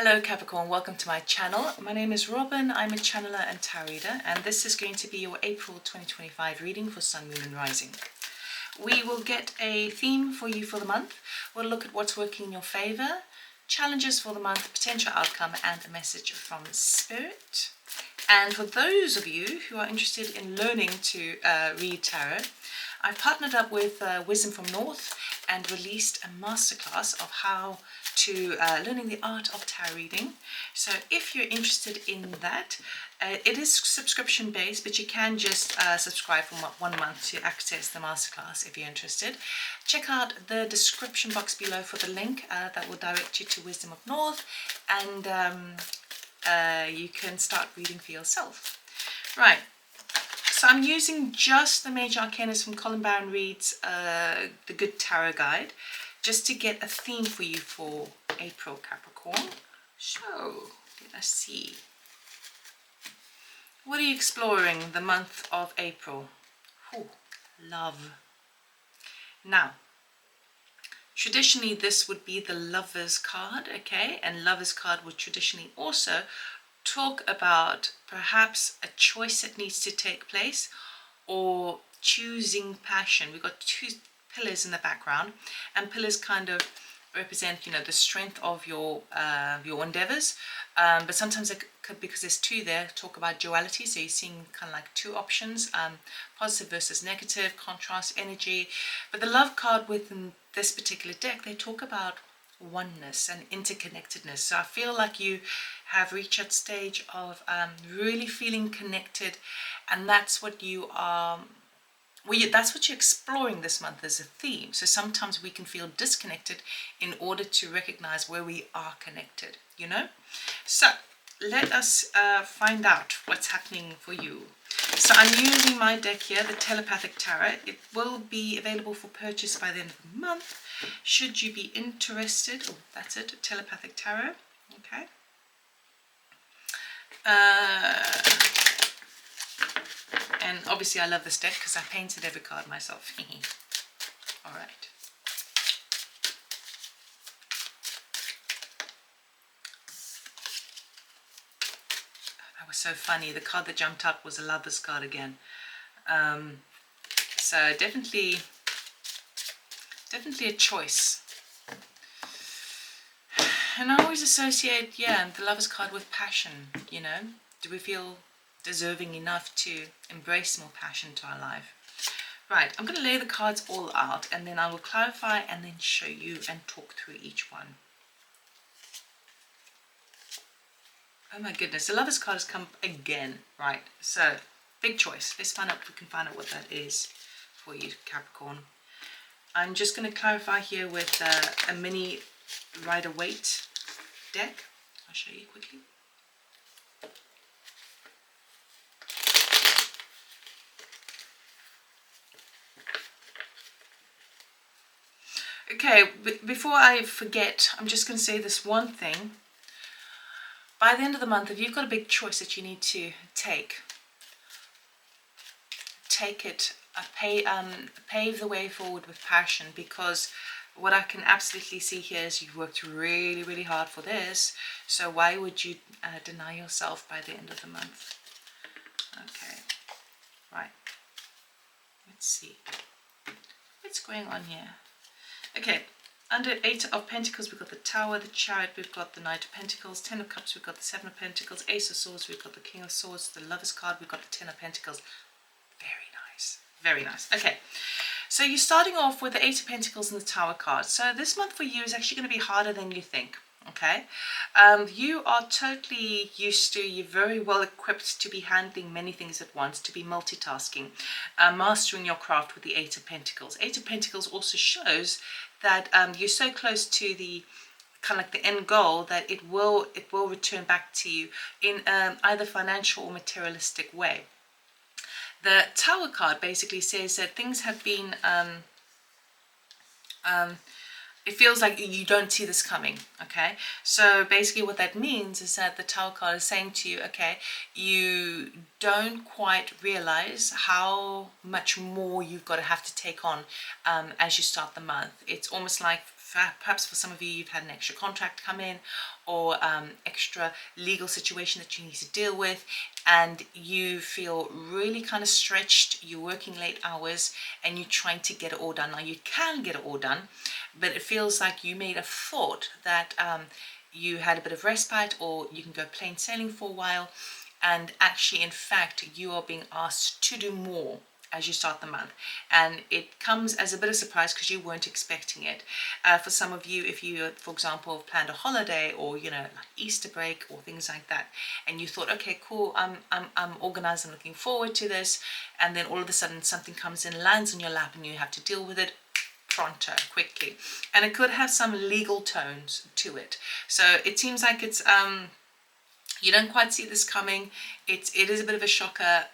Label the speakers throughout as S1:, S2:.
S1: Hello Capricorn, welcome to my channel. My name is Robyn, I'm a channeler and tarot reader, and this is going to be your April 2025 reading for Sun, Moon and Rising. We will get a theme for you for the month. We'll look at what's working in your favour, challenges for the month, potential outcome, and a message from Spirit. And for those of you who are interested in learning to read tarot, I've partnered up with Wisdom from North and released a masterclass of how to learning the art of tarot reading. So if you're interested in that, it is subscription based, but you can just subscribe for 1 month to access the masterclass if you're interested. Check out the description box below for the link that will direct you to Wisdom of North, and you can start reading for yourself. Right. So I'm using just the Major Arcanas from Colin Baron Reid's The Good Tarot Guide, just to get a theme for you for April, Capricorn. So, let us see. What are you exploring the month of April? Ooh, love. Now, traditionally this would be the Lover's card, okay? And Lover's card would traditionally also talk about perhaps a choice that needs to take place or choosing passion. We've got two pillars in the background, and pillars kind of represent, you know, the strength of your endeavors, but sometimes it could, because there's two there, talk about duality. So you're seeing kind of like two options, positive versus negative, contrast energy. But the love card within this particular deck, they talk about oneness and interconnectedness. So I feel like you have reached that stage of really feeling connected, and that's what you are. That's what you're exploring this month as a theme. So sometimes we can feel disconnected in order to recognize where we are connected, you know? So let us find out what's happening for you. So I'm using my deck here, the Telepathic Tarot. It will be available for purchase by the end of the month. Should you be interested, oh, that's it, Telepathic Tarot, okay. And obviously I love this deck because I painted every card myself. All right. That was so funny. The card that jumped up was a Lover's card again. So definitely a choice. And I always associate, the Lover's card with passion, you know. Do we feel deserving enough to embrace more passion to our life? Right, I'm going to lay the cards all out, and then I will clarify and then show you and talk through each one. Oh my goodness, the Lover's card has come again. Right, so big choice. Let's find out if we can find out what that is for you, Capricorn. I'm just going to clarify here with a mini Rider-Waite deck. I'll show you quickly. Okay, before I forget, I'm just going to say this one thing. By the end of the month, if you've got a big choice that you need to take it, pave the way forward with passion, because what I can absolutely see here is you've worked really, really hard for this. So why would you deny yourself by the end of the month? Okay, right. Let's see. What's going on here? Okay, under 8 of Pentacles, we've got the Tower, the Chariot, we've got the Knight of Pentacles, 10 of Cups, we've got the 7 of Pentacles, Ace of Swords, we've got the King of Swords, the Lover's card, we've got the 10 of Pentacles. Very nice, very nice. Okay, so you're starting off with the 8 of Pentacles and the Tower card. So this month for you is actually going to be harder than you think. Okay, you are totally used to, you're very well equipped to be handling many things at once, to be multitasking, mastering your craft with the 8 of Pentacles. 8 of Pentacles also shows that you're so close to the kind of like the end goal that it will return back to you in either financial or materialistic way. The Tower card basically says that things have been it feels like you don't see this coming, okay? So basically what that means is that the Tower card is saying to you, okay, you don't quite realize how much more you've got to have to take on as you start the month. It's almost like Perhaps for some of you, you've had an extra contract come in, or extra legal situation that you need to deal with, and you feel really kind of stretched. You're working late hours and you're trying to get it all done. Now you can get it all done, but it feels like you made a thought that you had a bit of respite, or you can go plain sailing for a while, and actually in fact you are being asked to do more as you start the month, and it comes as a bit of surprise because you weren't expecting it. For some of you, if you, for example, have planned a holiday, or like Easter break or things like that, and you thought, okay, cool, I'm organized, I'm looking forward to this, and then all of a sudden something comes in, lands on your lap, and you have to deal with it pronto, quickly, and it could have some legal tones to it. So it seems like it's you don't quite see this coming. It is a bit of a shocker,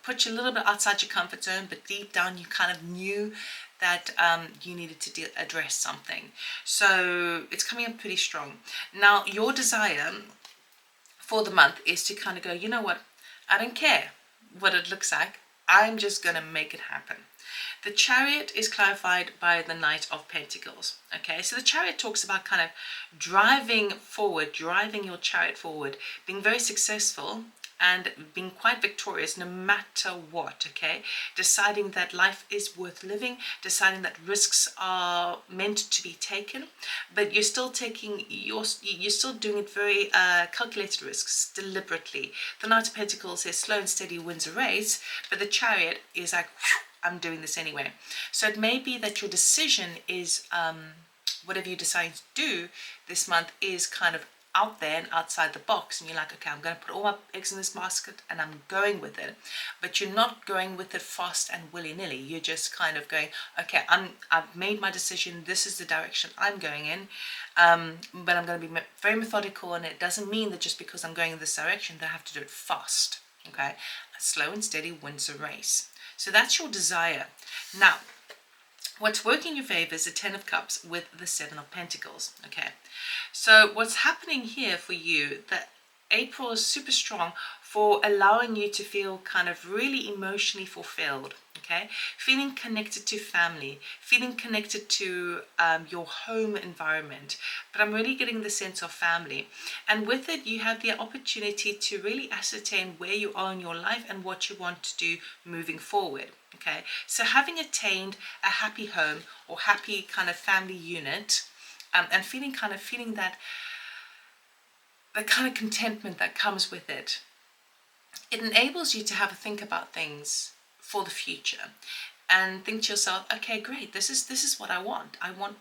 S1: put you a little bit outside your comfort zone, but deep down you kind of knew that you needed to address something. So it's coming up pretty strong. Now your desire for the month is to kind of go, you know what, I don't care what it looks like, I'm just going to make it happen. The Chariot is clarified by the Knight of Pentacles. Okay, so the Chariot talks about kind of driving forward, driving your chariot forward, being very successful and being quite victorious no matter what. Okay, deciding that life is worth living, deciding that risks are meant to be taken, but you're still you're still doing it very calculated risks, deliberately. The Knight of Pentacles says slow and steady wins a race, but the Chariot is like, whew, I'm doing this anyway. So it may be that your decision is whatever you decide to do this month is kind of out there and outside the box, and you're like, okay, I'm going to put all my eggs in this basket and I'm going with it. But you're not going with it fast and willy-nilly. You're just kind of going, okay, I've made my decision, this is the direction I'm going in, but I'm going to be very methodical, and it doesn't mean that just because I'm going in this direction that I have to do it fast. Okay, slow and steady wins a race. So that's your desire. Now, what's working in your favor is the Ten of Cups with the Seven of Pentacles. Okay, so what's happening here for you, that April is super strong for allowing you to feel kind of really emotionally fulfilled. Okay, feeling connected to family, feeling connected to your home environment, but I'm really getting the sense of family, and with it you have the opportunity to really ascertain where you are in your life and what you want to do moving forward. Okay, so having attained a happy home or happy kind of family unit, and feeling that the kind of contentment that comes with it, it enables you to have a think about things for the future and think to yourself, okay, great, this is what I want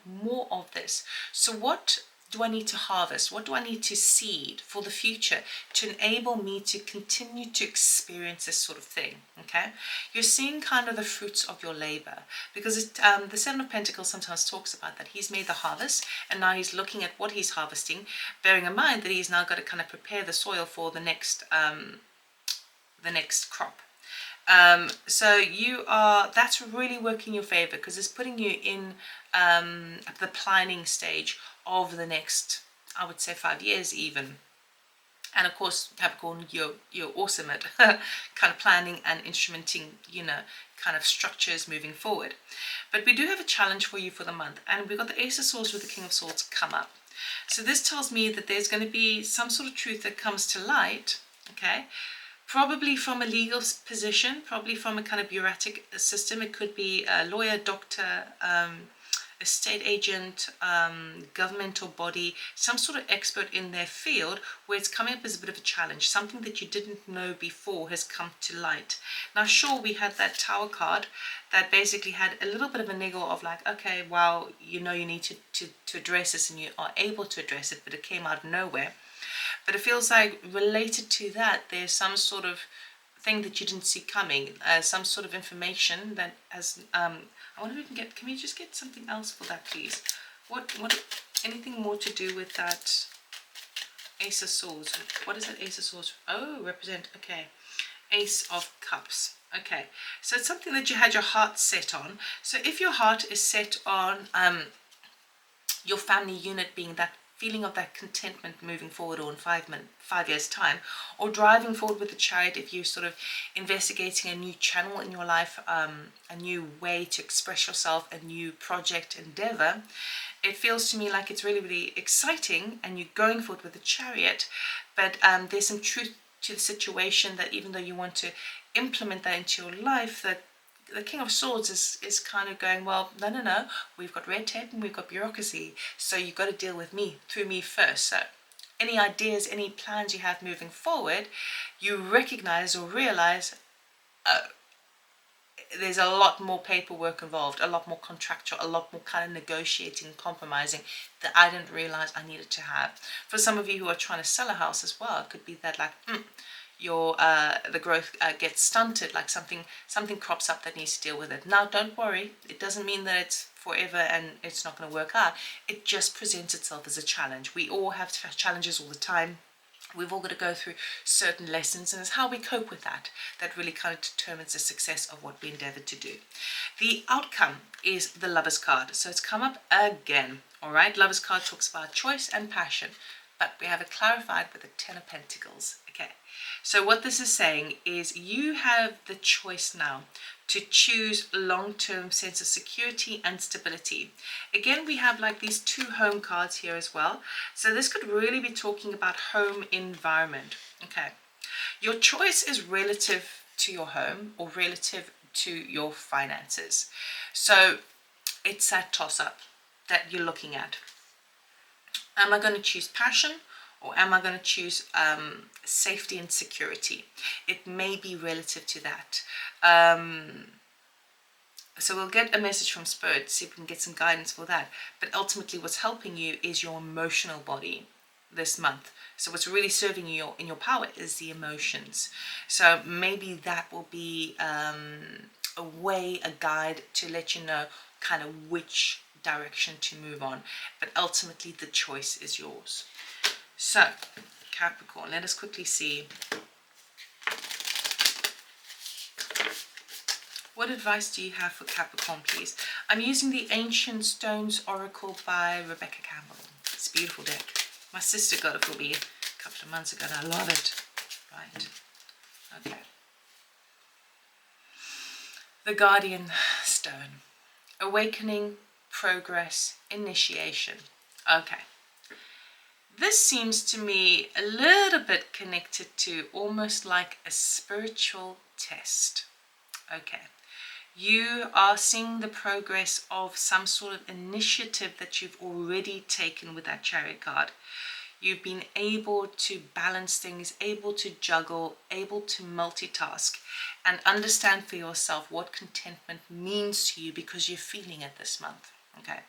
S1: more of this. So what do I need to harvest? What do I need to seed for the future to enable me to continue to experience this sort of thing? Okay, you're seeing kind of the fruits of your labor, because the Seven of Pentacles sometimes talks about that he's made the harvest and now he's looking at what he's harvesting, bearing in mind that he's now got to kind of prepare the soil for the next crop. So that's really working in your favor, because it's putting you in the planning stage of the next, I would say, 5 years even. And of course, Capricorn, you're awesome at kind of planning and instrumenting, kind of structures moving forward. But we do have a challenge for you for the month, and we've got the Ace of Swords with the King of Swords come up. So this tells me that there's going to be some sort of truth that comes to light. Okay, probably from a legal position, probably from a kind of bureaucratic system. It could be a lawyer, doctor, estate agent, governmental body, some sort of expert in their field, where it's coming up as a bit of a challenge. Something that you didn't know before has come to light. Now, sure, we had that Tower card that basically had a little bit of a niggle of like, okay, well, you need to address this, and you are able to address it, but it came out of nowhere. But it feels like related to that, there's some sort of thing that you didn't see coming, some sort of information that has, I wonder if we can we just get something else for that, please? Anything more to do with that Ace of Swords? What is that Ace of Swords? Oh, represent, okay. Ace of Cups. Okay, so it's something that you had your heart set on. So if your heart is set on your family unit being that feeling of that contentment moving forward, or in 5 years' time, or driving forward with the Chariot if you're sort of investigating a new channel in your life, a new way to express yourself, a new project endeavor, it feels to me like it's really, really exciting and you're going for it with the Chariot, but there's some truth to the situation that even though you want to implement that into your life, that the King of Swords is kind of going, well, no, we've got red tape and we've got bureaucracy, so you've got to deal with me, through me first. So any ideas, any plans you have moving forward, you recognize or realize there's a lot more paperwork involved, a lot more contractual, a lot more kind of negotiating, compromising that I didn't realize I needed to have. For some of you who are trying to sell a house as well, it could be that like your the growth gets stunted, like something crops up that needs to deal with it. Now, don't worry, it doesn't mean that it's forever and it's not going to work out. It just presents itself as a challenge. We all have challenges all the time. We've all got to go through certain lessons, and it's how we cope with that that really kind of determines the success of what we endeavor to do. The outcome is the Lover's card. So it's come up again. All right, Lover's card talks about choice and passion, but we have it clarified with the Ten of Pentacles. Okay, so what this is saying is you have the choice now to choose long-term sense of security and stability. Again, we have like these two home cards here as well. So this could really be talking about home environment. Okay, your choice is relative to your home or relative to your finances. So it's that toss-up that you're looking at. Am I going to choose passion, or am I going to choose safety and security? It may be relative to that. So we'll get a message from Spirit, see if we can get some guidance for that. But ultimately what's helping you is your emotional body this month. So what's really serving you in your power is the emotions. So maybe that will be a way, a guide to let you know kind of which direction to move on. But ultimately the choice is yours. So Capricorn, let us quickly see. What advice do you have for Capricorn, please? I'm using the Ancient Stones Oracle by Rebecca Campbell. It's a beautiful deck. My sister got it for me a couple of months ago and I love it. Right. Okay. The Guardian Stone. Awakening, progress, initiation. Okay. This seems to me a little bit connected to almost like a spiritual test. Okay. You are seeing the progress of some sort of initiative that you've already taken with that Chariot card. You've been able to balance things, able to juggle, able to multitask, and understand for yourself what contentment means to you because you're feeling it this month. Okay,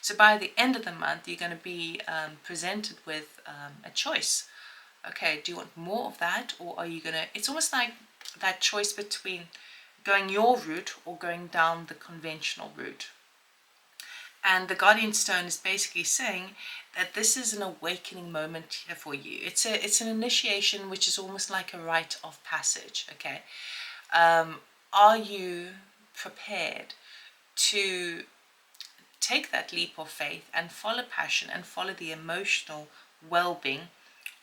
S1: so by the end of the month, you're going to be presented with a choice. Okay, do you want more of that, or are you going to, it's almost like that choice between going your route or going down the conventional route. And the Guardian Stone is basically saying that this is an awakening moment here for you. It's an initiation, which is almost like a rite of passage. Okay, are you prepared to take that leap of faith and follow passion and follow the emotional well-being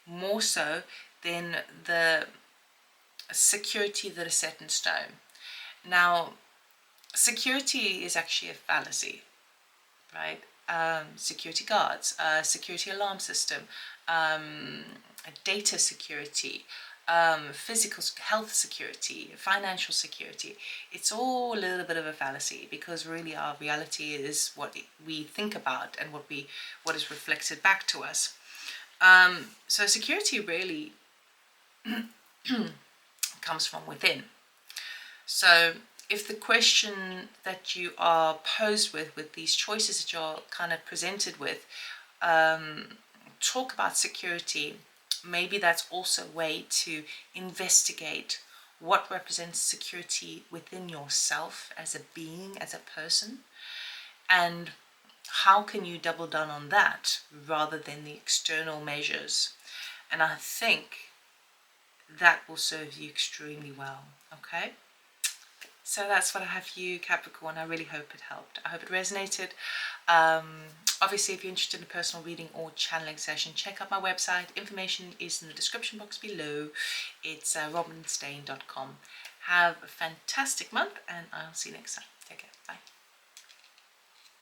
S1: more so than the security that is set in stone? Now, security is actually a fallacy, right? Security guards, security alarm system, data security, physical health security, financial security. It's all a little bit of a fallacy because really our reality is what we think about and what is reflected back to us. So security really comes from within. So if the question that you are posed with these choices that you're kind of presented with, talk about security, maybe that's also a way to investigate what represents security within yourself as a being, as a person, and how can you double down on that rather than the external measures. And I think that will serve you extremely well. Okay, so that's what I have for you, Capricorn. I really hope it helped. I hope it resonated. Obviously, if you're interested in a personal reading or channeling session, check out my website. Information is in the description box below. It's robynstein.com. Have a fantastic month, and I'll see you next time. Take care. Bye.